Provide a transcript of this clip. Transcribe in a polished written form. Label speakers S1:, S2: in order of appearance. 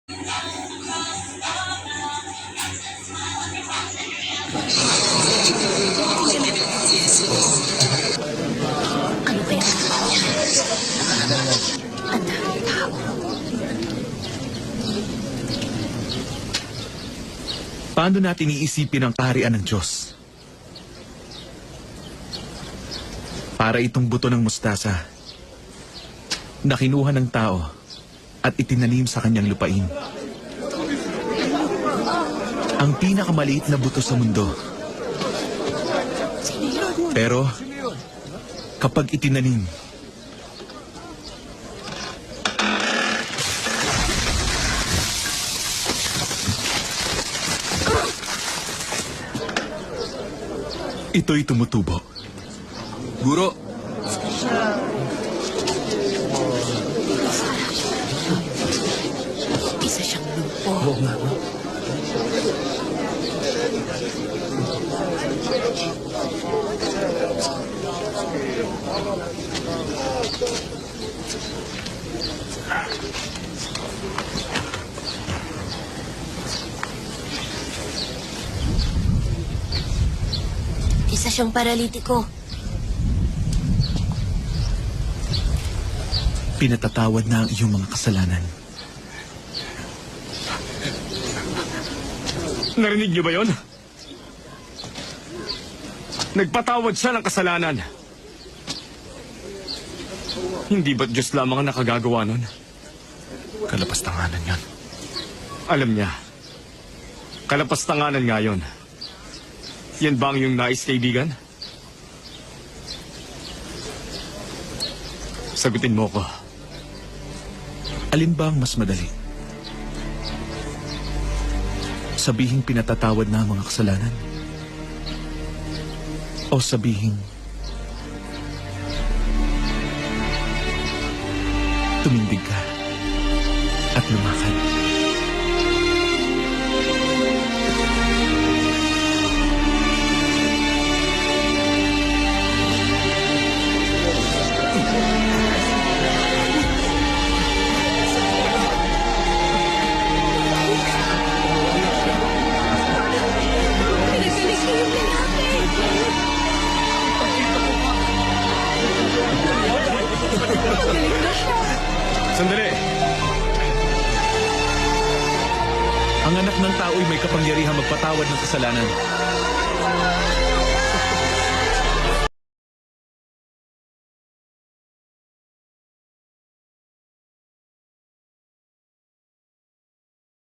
S1: Ano ba yan? Ang daming tao.
S2: Paano natin iisipin ang kaharian ng Diyos? Para itong buto ng mustasa na kinuha ng tao at itinanim sa kanyang lupain. Ang pinakamaliit na buto sa mundo. Pero kapag itinanim, ito'y tumutubo. Guro,
S1: Isa siyang lumpo.
S2: oo nga.
S1: Isa siyang paralitiko.
S2: Pinatatawad na ang iyong mga kasalanan.
S3: Narinig niyo ba yon? Nagpatawad siya ng kasalanan. Hindi ba't Diyos lamang ang nakagagawa nun?
S2: Kalapastanganan yan.
S3: Alam niya. Kalapastanganan nga yun. Yan ba ang iyong nais, kaibigan? Sagutin mo ko.
S2: Alin ba ang mas madali? Sabihing pinatatawad na ang mga kasalanan? O sabihing tumindig ka at lumakad?
S1: Pinagaling niyo yung lalaki. Magaling na siya.
S3: Sandali!
S2: Ang anak ng tao'y may kapangyarihang magpatawad ng kasalanan.